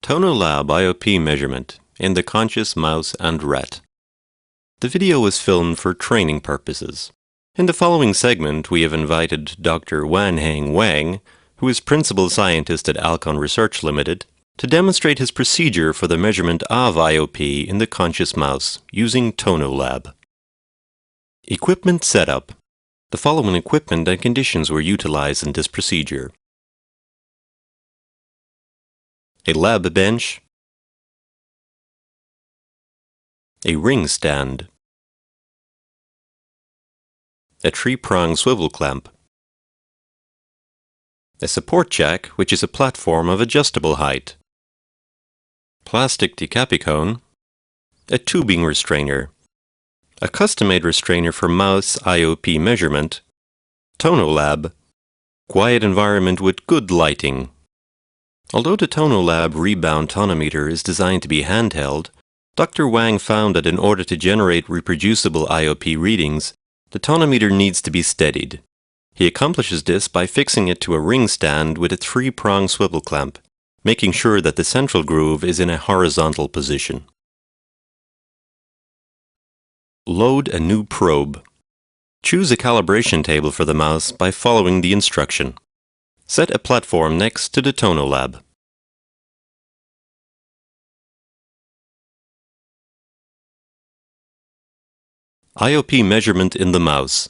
TonoLab IOP measurement in the conscious mouse and rat. The video was filmed for training purposes. In the following segment, we have invited Dr. Wanheng Wang, who is Principal Scientist at Alcon Research Limited, to demonstrate his procedure for the measurement of IOP in the conscious mouse using TonoLab. Equipment setup. The following equipment and conditions were utilized in this procedure: a lab bench, a ring stand, a 3-prong swivel clamp, a support jack, which is a platform of adjustable height, plastic decapicone, a tubing restrainer, a custom-made restrainer for mouse IOP measurement, TonoLab, quiet environment with good lighting. Although the TonoLab rebound tonometer is designed to be handheld, Dr. Wang found that in order to generate reproducible IOP readings, the tonometer needs to be steadied. He accomplishes this by fixing it to a ring stand with a 3-prong swivel clamp, making sure that the central groove is in a horizontal position. Load a new probe. Choose a calibration table for the mouse by following the instruction. Set a platform next to the TonoLab. IOP measurement in the mouse.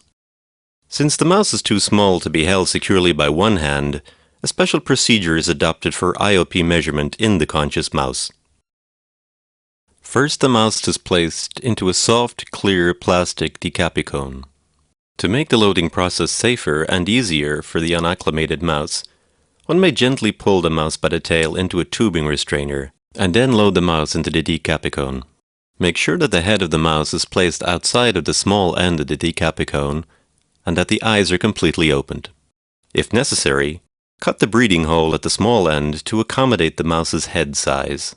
Since the mouse is too small to be held securely by one hand, a special procedure is adopted for IOP measurement in the conscious mouse. First, the mouse is placed into a soft, clear plastic decapicone. To make the loading process safer and easier for the unacclimated mouse, one may gently pull the mouse by the tail into a tubing restrainer and then load the mouse into the decapicone. Make sure that the head of the mouse is placed outside of the small end of the decapicone and that the eyes are completely opened. If necessary, cut the breathing hole at the small end to accommodate the mouse's head size.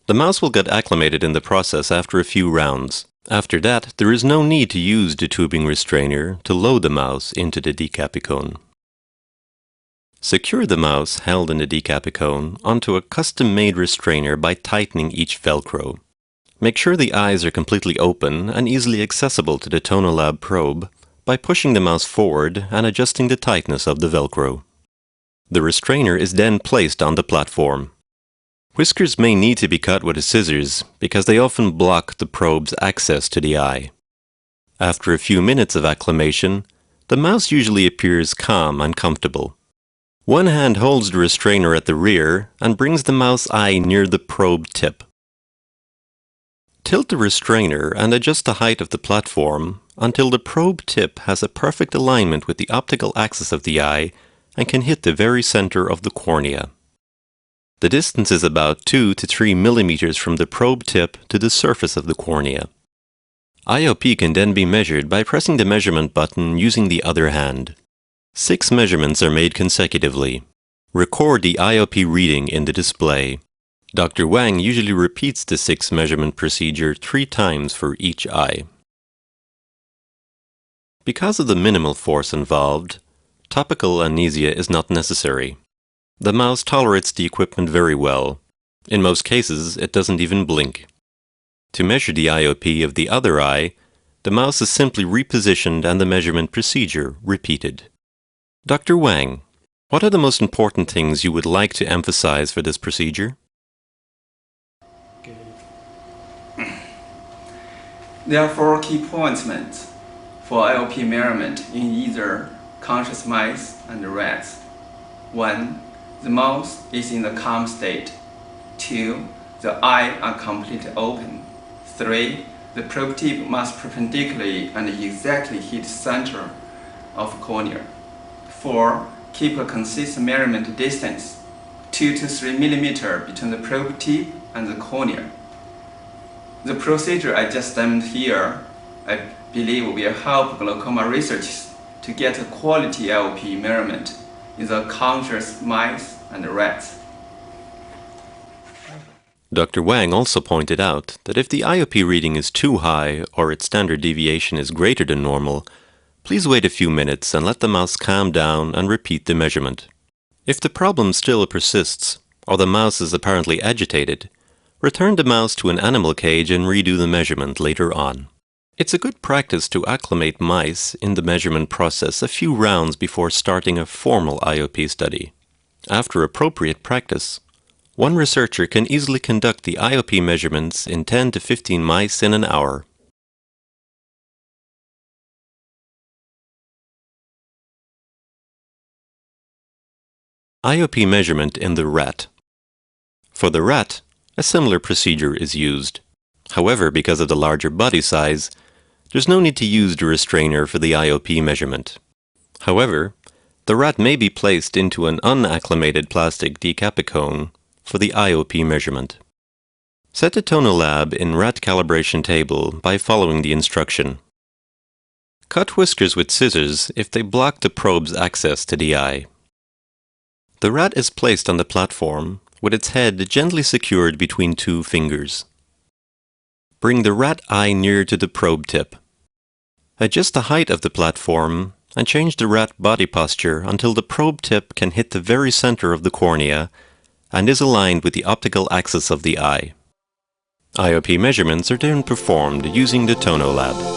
The mouse will get acclimated in the process after a few rounds. After that, there is no need to use the tubing restrainer to load the mouse into the decapicone. Secure the mouse held in the decapicone onto a custom-made restrainer by tightening each Velcro. Make sure the eyes are completely open and easily accessible to the TonoLab probe by pushing the mouse forward and adjusting the tightness of the Velcro. The restrainer is then placed on the platform. Whiskers may need to be cut with a scissors because they often block the probe's access to the eye. After a few minutes of acclimation, the mouse usually appears calm and comfortable. One hand holds the restrainer at the rear and brings the mouse eye near the probe tip. Tilt the restrainer and adjust the height of the platform until the probe tip has a perfect alignment with the optical axis of the eye and can hit the very center of the cornea. The distance is about 2 to 3 millimeters from the probe tip to the surface of the cornea. IOP can then be measured by pressing the measurement button using the other hand. 6 measurements are made consecutively. Record the IOP reading in the display. Dr. Wang usually repeats the 6 measurement procedure 3 times for each eye. Because of the minimal force involved, topical anesthesia is not necessary. The mouse tolerates the equipment very well. In most cases, it doesn't even blink. To measure the IOP of the other eye, the mouse is simply repositioned and the measurement procedure repeated. Dr. Wang, what are the most important things you would like to emphasize for this procedure? There are 4 key points for IOP measurement in either conscious mice and rats. 1. The mouth is in the calm state. 2. The eyes are completely open. 3. The probe tip must perpendicularly and exactly hit the center of cornea. 4. Keep a consistent measurement distance, 2 to 3 mm between the probe tip and the cornea. The procedure I just demonstrated here, I believe will help glaucoma researchers to get a quality IOP measurement in the conscious mice and rats. Dr. Wang also pointed out that if the IOP reading is too high or its standard deviation is greater than normal, please wait a few minutes and let the mouse calm down and repeat the measurement. If the problem still persists, or the mouse is apparently agitated, return the mouse to an animal cage and redo the measurement later on. It's a good practice to acclimate mice in the measurement process a few rounds before starting a formal IOP study. After appropriate practice, one researcher can easily conduct the IOP measurements in 10 to 15 mice in an hour. IOP measurement in the rat. For the rat, a similar procedure is used. However, because of the larger body size, there's no need to use the restrainer for the IOP measurement. However, the rat may be placed into an unacclimated plastic decapicone for the IOP measurement. Set the TonoLab in rat calibration table by following the instruction. Cut whiskers with scissors if they block the probe's access to the eye. The rat is placed on the platform with its head gently secured between two fingers. Bring the rat eye near to the probe tip. Adjust the height of the platform and change the rat body posture until the probe tip can hit the very center of the cornea and is aligned with the optical axis of the eye. IOP measurements are then performed using the TonoLab.